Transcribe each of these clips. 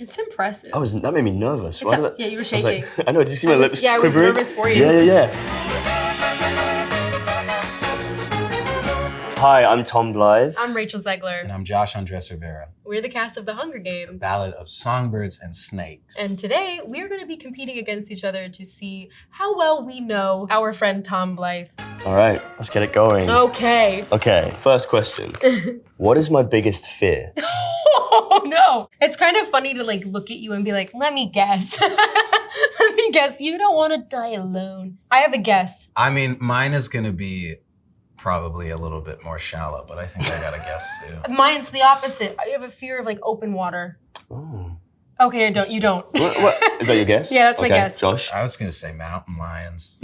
It's impressive. That made me nervous. Yeah, you were shaking. I know, did you see my lips Yeah, I was quivering? nervous for you. Yeah. Hi, I'm Tom Blyth. I'm Rachel Zegler. And I'm Josh Rivera. We're the cast of The Hunger Games. Ballad of Songbirds and Snakes. And today, we're going to be competing against each other to see how well we know our friend Tom Blyth. All right, let's get it going. Okay, first question. What is my biggest fear? Oh no! It's kind of funny to look at you and be like, let me guess. Let me guess, you don't want to die alone. I have a guess. I mean, mine is gonna be probably a little bit more shallow, but I think I got a guess too. Mine's the opposite. I have a fear of open water. Oh. Okay, you don't. What? Is that your guess? Yeah, that's my guess. Josh? I was gonna say mountain lions.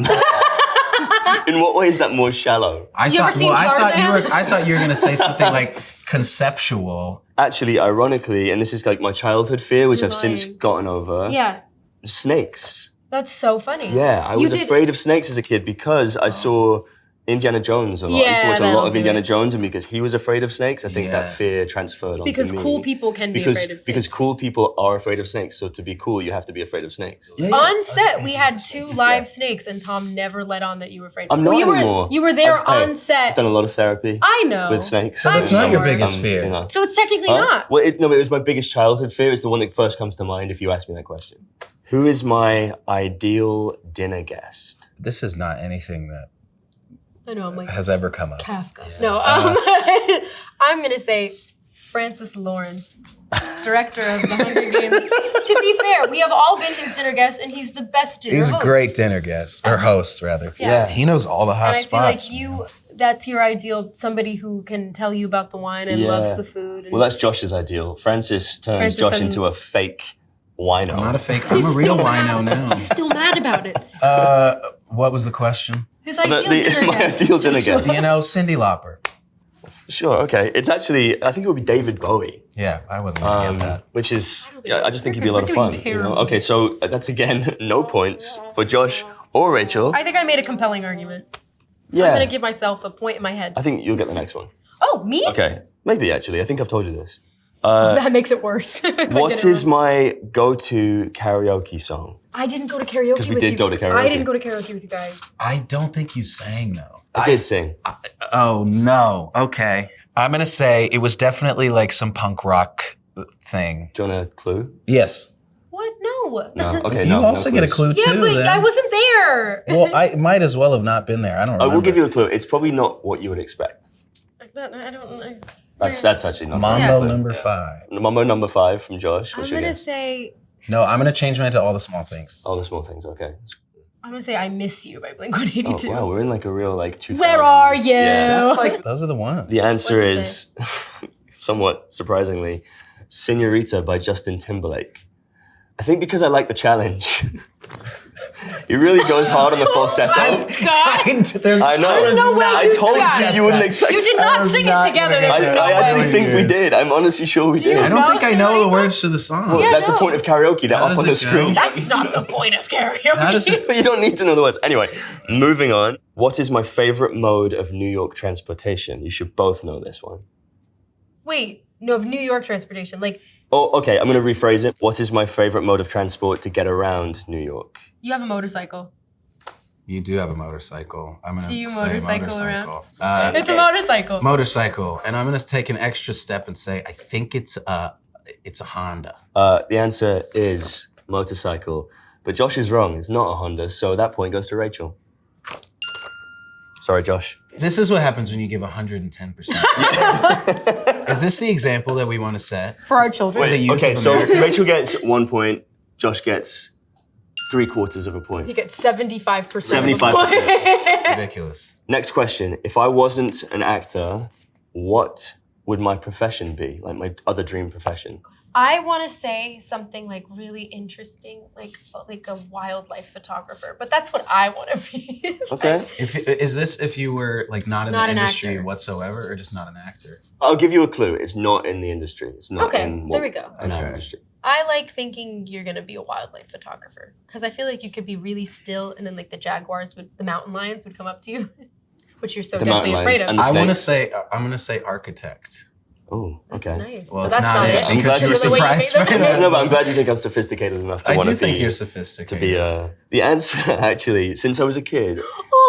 In what way is that more shallow? I thought you were gonna say something like conceptual. Actually, ironically, and this is my childhood fear, which I've since gotten over. Yeah. Snakes. That's so funny. Yeah, I was afraid of snakes as a kid because I saw Indiana Jones a lot. I used to watch a lot of Indiana Jones, and because he was afraid of snakes, I think that fear transferred onto me. Because cool people can be afraid of snakes. Because cool people are afraid of snakes, so to be cool, you have to be afraid of snakes. Yeah. On set, we had 2 live snakes, and Tom never let on that you were afraid. I'm not anymore. You were there on set. I've done a lot of therapy. I know. With snakes. So that's not your biggest fear. So it's technically not. Well, it was my biggest childhood fear. It's the one that first comes to mind if you ask me that question. Who is my ideal dinner guest? This is not anything that I know, I'm has ever come up. Kafka. Yeah. No, I'm gonna say Francis Lawrence, director of The Hunger Games. To be fair, we have all been his dinner guests, and he's the best dinner host. He's a great dinner guest, or host rather. Yeah. He knows all the hot spots. I feel like that's your ideal, somebody who can tell you about the wine and loves the food. Well, that's Josh's ideal. Francis turns Josh into a fake wino. I'm not a fake, I'm a real wino now. He's still mad about it. What was the question? His ideal dinner guest. My ideal dinner guest. Cyndi Lauper. Sure, okay. It's actually, I think it would be David Bowie. Yeah, I wasn't gonna get that. Which is, I just think he'd be a lot of fun. Okay, so that's again, no points for Josh or Rachel. I think I made a compelling argument. Yeah. I'm gonna give myself a point in my head. I think you'll get the next one. Oh, me? Okay, maybe actually. I think I've told you this. That makes it worse. What is my go-to karaoke song? I didn't go to karaoke with you. Because we did go to karaoke. I didn't go to karaoke with you guys. I don't think you sang though. I did sing. Oh no. Okay. I'm gonna say it was definitely some punk rock thing. Do you want a clue? Yes. What? No. No. Okay. You also get a clue too. Yeah, but then. I wasn't there. Well, I might as well have not been there. I don't remember. I will give you a clue. It's probably not what you would expect. I don't know. That's actually not. Mambo number 5. Mambo number 5 from Josh. I'm gonna say. No, I'm gonna change mine to All the Small Things. All the Small Things. Okay. I'm gonna say I Miss You by Blink-182. Oh wow, we're in a real 2000s. Where are you? Yeah. That's those are the ones. The answer is, somewhat surprisingly, Senorita by Justin Timberlake. I think because I like the challenge. He really goes hard on the falsetto. Oh my God. I know. There's no way I told you wouldn't expect it. You did not sing it together. I actually think we did. I'm honestly sure we did. I don't think I know the words to the song. Well, that's the point of karaoke. They're up on the screen. That's not the point of karaoke. But you don't need to know the words. Anyway, moving on. What is my favorite mode of New York transportation? You should both know this one. Wait, no, of New York transportation. Oh, okay, I'm going to rephrase it. What is my favorite mode of transport to get around New York? You have a motorcycle. You do have a motorcycle. I'm going to say motorcycle around? It's okay. a motorcycle. Motorcycle. And I'm going to take an extra step and say, I think it's a Honda. The answer is motorcycle. But Josh is wrong. It's not a Honda, so that point goes to Rachel. Sorry, Josh. This is what happens when you give 110%. Is this the example that we want to set? For our children? Okay, so Rachel gets 1 point. Josh gets 3/4 of a point. You get 75%. 75%. Ridiculous. Next question. If I wasn't an actor, what would my profession be? My other dream profession? I want to say something really interesting, like a wildlife photographer. But that's what I want to be. Okay. If you were not in the industry whatsoever, or just not an actor? I'll give you a clue. It's not in the industry. It's not in there we go. In our industry. I like thinking you're going to be a wildlife photographer because I feel like you could be really still and then the jaguars, the mountain lions would come up to you, which you're so definitely afraid of. I'm going to say architect. Oh, okay. That's nice. Well, so it's that's not not it, it. because you were The way you surprised made by them. that. No, but I'm glad you think I'm sophisticated enough to I want do to think be you're to sophisticated. be the answer. Actually, since I was a kid,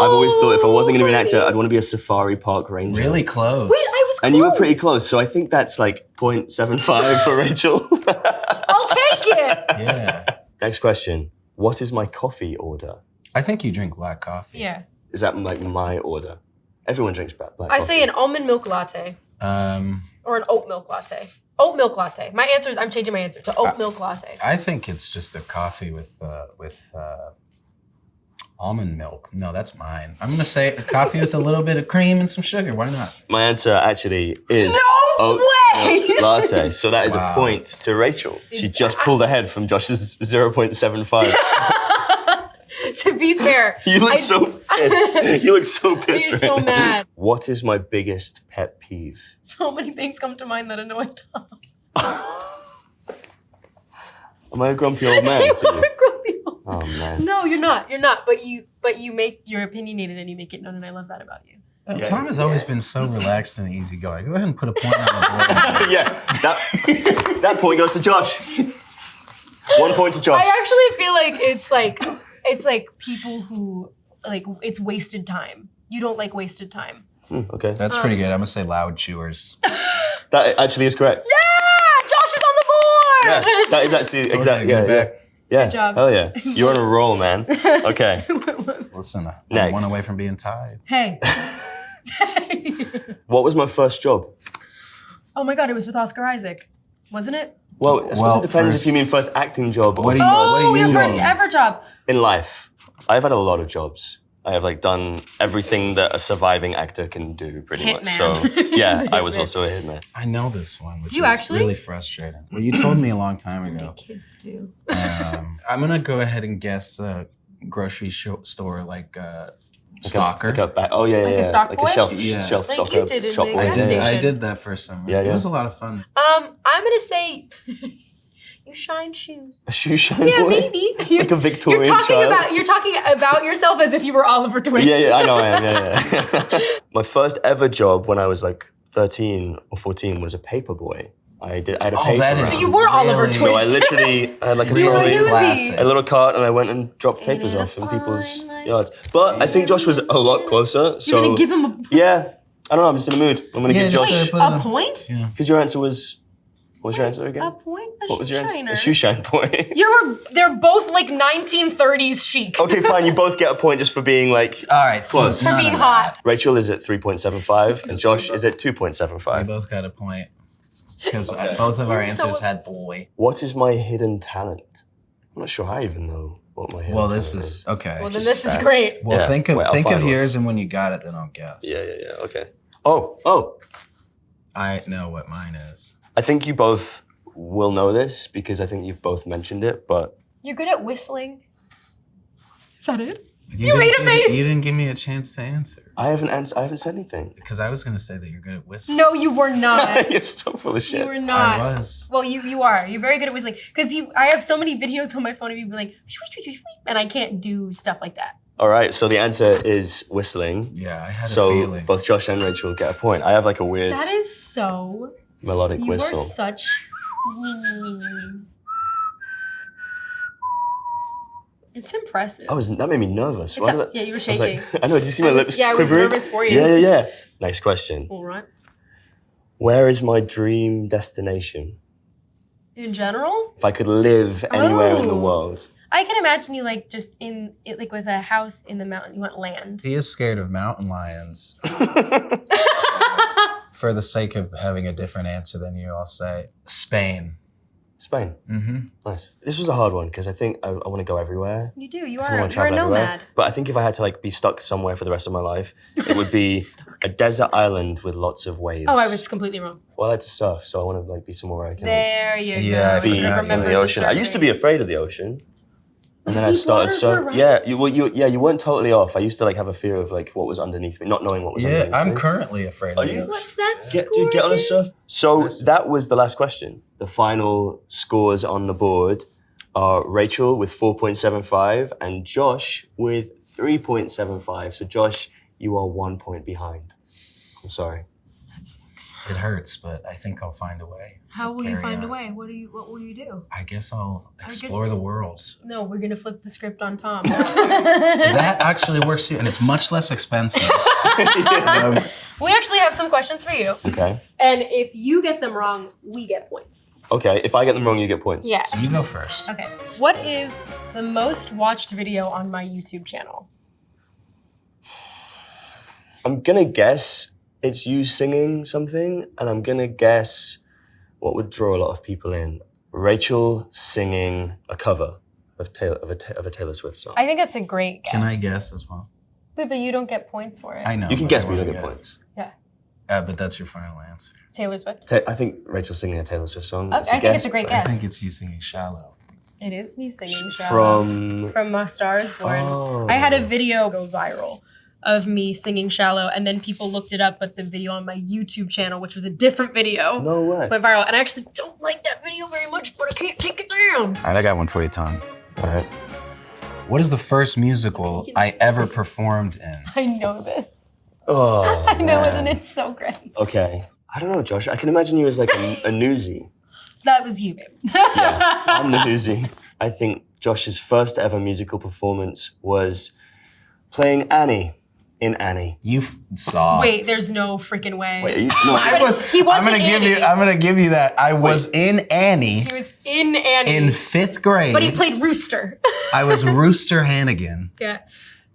I've always thought if I wasn't going to be an actor, I'd want to be a safari park ranger. Really close. Wait, I was close. And you were pretty close, so I think that's like 0.75 for Rachel. I'll take it. Yeah. Next question. What is my coffee order? I think you drink black coffee. Yeah. Is that like my order? Everyone drinks black I coffee. say an almond milk latte or an oat milk latte. Oat milk latte. My answer is I'm changing my answer to oat milk latte. I think it's just a coffee with almond milk. No, that's mine. I'm gonna say a coffee with a little bit of cream and some sugar. Why not? My answer actually is oat way! milk latte. So that is Wow. a point to Rachel. She just pulled ahead from Josh's 0.75. To be fair, You look so pissed. You look so pissed You're right so now. mad. What is my biggest pet peeve? So many things come to mind that annoy Tom. Am I a grumpy old man You to are you? grumpy old man. Oh man. No, you're not. You're not. But you make you're opinionated and you make it known, and I love that about you. Yeah. Tom has always been so relaxed and easygoing. Go ahead and put a point on the board. Yeah, that point goes to Josh. 1 point to Josh. I actually feel like it's like people who like it's wasted time. You don't like wasted time. Okay. That's pretty good. I'm gonna say loud chewers. That actually is correct. Yeah, Josh is on the board. Yeah, that is actually exactly. Get Yeah, it yeah. back. Yeah. Good job. Hell yeah. You're on a roll, man. Okay. Listen, I'm Next. one away from being tied. Hey. What was my first job? Oh my God, it was with Oscar Isaac, wasn't it? Well, I suppose Well, it depends first- if you mean first acting job or What do you- first what do Your you first mean? ever job. in life. I've had a lot of jobs. I have like done everything that a surviving actor can do, pretty much. Hitman. So yeah, He's a I was hitman. also a hitman. I know this one, which Do you is actually? really frustrating. Well, you told me a long time ago. Kids do. I'm gonna go ahead and guess grocery store like stalker. Oh yeah, yeah, Like a yeah. stock like boy? a shelf, Yeah. shelf Like stocker you did in shop the boy. I gas did. station. I did that for some. Yeah, It yeah. was a lot of fun. I'm gonna say you shine shoes. A shoe shine Yeah, boy. maybe. Like a Victorian You're talking child. about yourself as if you were Oliver Twist. Yeah, yeah, I know I am. Yeah. My first ever job when I was like 13 or 14 was a paper boy. I had a paper that is route. So you were Oliver Really? Twist. So I literally had like a You were trolley, newsy. Classic. a little cart, and I went and dropped Ain't papers it a off in people's fine life? yards. But I think Josh was a lot closer. So You're gonna give him yeah, I don't know. I'm just in the mood. I'm gonna Yeah, give just Josh put a it- point? Yeah. because your answer was. What was your answer again? A point? What was your answer? shiner. A shoe shine boy. They're both like 1930s chic. Okay, fine. You both get a point just for being like All right, Close. For No, being no, no. hot. Rachel is at 3.75 and Josh is at We 2.75. both got a point because both of our You're so- answers had boy. What is my hidden talent? I'm not sure I even know what my hidden Well, talent this is okay. Well, then Just this is that. great. Well, Yeah. think Wait, I'll of find one. yours, and when you got it, then I'll guess. Yeah. Okay. Oh. I know what mine is. I think you both will know this because I think you've both mentioned it, but You're good at whistling. Is that it? You made didn't- a face. You didn't give me a chance to answer I haven't said anything. because I was going to say that you're good at whistling. No, you were not. You're so full of shit. You were not. I was. Well, you are. You're very good at whistling. Because I have so many videos on my phone of you being like, "Shwee, shwee, shwee, shwee," and I can't do stuff like that. All right, so the answer is whistling. Yeah, I had a So feeling. both Josh and Rachel get a point. I have like a weird That is so. melodic You whistle. are such. It's impressive. That made me nervous. It's yeah, you were I was shaking. like, I know. Did you see my lips I was quivering? nervous for you. Yeah. Next question. All right. Where is my dream destination? In general, If I could live anywhere in the Oh. world. I can imagine you like just like with a house in the mountain. You want land. He is scared of mountain lions. For the sake of having a different answer than you, I'll say Spain. Spain. Mm-hmm. Nice. This was a hard one because I think I want to go everywhere. You do. You I are. wanna You're a travel everywhere. nomad. But I think if I had to like be stuck somewhere for the rest of my life, it would be a desert island with lots of waves. Oh, I was completely wrong. Well, I like to surf, so I want to like be somewhere where I can There you Yeah, I go. be forgot. in Remember the ocean. I surfing. used to be afraid of the ocean. And then I Deep started waters so were right. yeah, you weren't totally off. I used to like have a fear of like what was underneath me, not knowing what was Yeah, underneath me. I'm currently afraid Are of you? it. What's that Get on a score surf. So that was the last question. The final scores on the board are Rachel with 4.75 and Josh with 3.75. So Josh, you are 1 point behind. I'm sorry. again? sucks. It hurts, but I think I'll find a way. How will you find a way? What will you do? I guess I'll explore the world. No, we're gonna flip the script on Tom. That actually works too, and it's much less expensive. We actually have some questions for you. Okay. And if you get them wrong, we get points. Okay, if I get them wrong, you get points. Yeah. You go first. Okay. What is the most watched video on my YouTube channel? I'm gonna guess it's you singing something, and I'm gonna guess what would draw a lot of people in. Rachel singing a cover of a Taylor Swift song. I think that's a great guess. Can I guess as well? But you don't get points for it. I know. You can guess, but you don't get points. Yeah. But that's your final answer. Taylor Swift? I think Rachel singing a Taylor Swift song. Okay, I think it's a great guess. I think it's you singing Shallow. It is me singing Shallow. From A Star Is Born. Oh. I had a video go viral of me singing Shallow, and then people looked it up, but the video on my YouTube channel, which was a different video, No way. went viral. And I actually don't like that video very much, but I can't take it down. All right, I got one for you, Tom. All right. What is the first musical I ever performed in? I know this. Oh, I know it, man. and it's so great. Okay. I don't know, Josh. I can imagine you as like a newsie. That was you, babe. Yeah, I'm the newsie. I think Josh's first ever musical performance was playing Annie in Annie. You saw. Wait, there's no freaking way. Wait, are you? No, I was. He wasn't I'm gonna give you that. I was in Annie He was in Annie. in 5th grade. But he played Rooster. I was Rooster Hannigan, Yeah.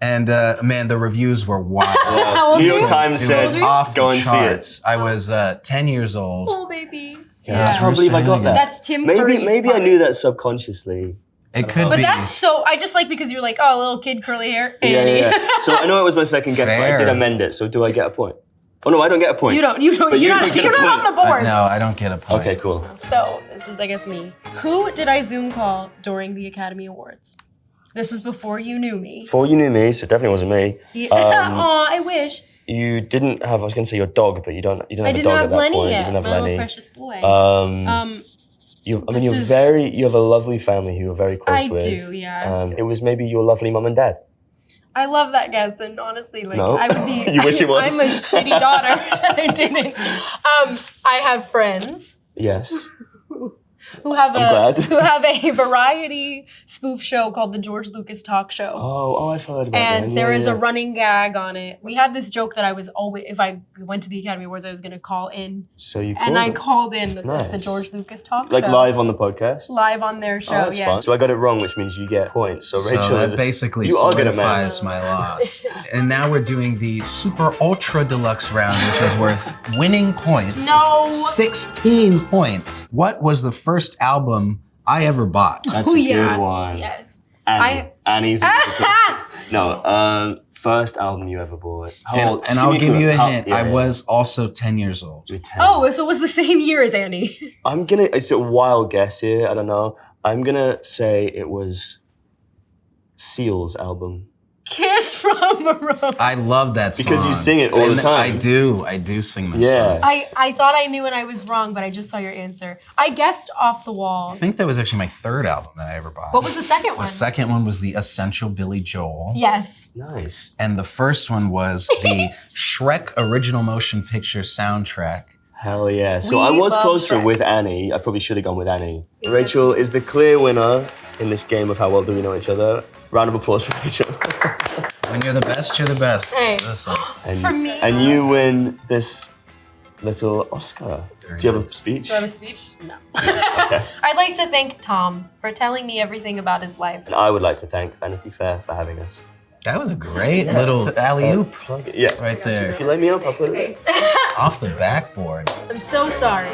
and man, the reviews were wild. How old New are York you? Times It said, was off go the and charts. see it. I was 10 years old. Oh, baby. Yeah, I can't believe I got that. That's Tim Maybe Curry's I part. knew that subconsciously. It could But be. that's so, I just like because you're like, oh, little kid, curly hair, Annie. Yeah. So I know it was my second guess, but I did Fair. amend it. So do I get a point? Oh no, I don't get a point. You don't, But you don't get a you're not on the board. No, I don't get a point. Okay, cool. So this is, I guess, me. Who did I Zoom call during the Academy Awards? This was before you knew me. Before you knew me, so it definitely wasn't me. Aw, I wish. You didn't have. I was going to say your dog, but you don't. You didn't I have a didn't dog have at that Lenny point. yet. You didn't have My Lenny. little precious boy. You This have a lovely family who you're very close I with. do, yeah. It was maybe your lovely mum and dad. I love that guess, and honestly, like No? I would be. You wish it was. I'm a shitty daughter. I didn't. I have friends Yes. who have I'm glad. who have a variety spoof show called the George Lucas Talk Show. Oh, I've heard about that. And there is a running gag on it. We had this joke that I was always, if I went to the Academy Awards, I was going to call in. So you And I called called in the Nice. George Lucas Talk like Show. live on the podcast. Live on their show, Oh, that's yeah. fun. So I got it wrong, which means you get points. So So Rachel that is basically you are good at math. solidifies my loss. And now we're doing the super ultra deluxe round, which is worth winning points. No. It's 16 points. What was the first album I ever bought? That's Oh, a yeah. good one. Yes. Annie. the musical. No, first album you ever bought. How old? And Just I'll me give you a clue. hint. Yeah, I yeah. was also 10 years old. You were 10. Oh, so it was the same year as Annie. It's a wild guess here. I don't know. I'm gonna say it was Seal's album. Kiss from a Rose. I love that song. Because you sing it all the And time. I do sing that Yeah. song. I thought I knew and I was wrong, but I just saw your answer. I guessed Off the Wall. I think that was actually my third album that I ever bought. What was the second one? The second one was the Essential Billy Joel. Yes. Nice. And the first one was the Shrek original motion picture soundtrack. Hell yeah. So We I was love closer Shrek. with Annie. I probably should have gone with Annie. Rachel is the clear winner in this game of How Well Do We Know Each Other. Round of applause for Rachel. When you're the best, you're the best. Hey. Listen. And, For me. And you win this little Oscar. Very Do you have a nice. speech? Do I have a speech? No. I'd like to thank Tom for telling me everything about his life. And I would like to thank Vanity Fair for having us. That was a great little alley-oop Plug it. Yeah. right there. If you let me up, I'll put it in. Off the backboard. I'm so sorry.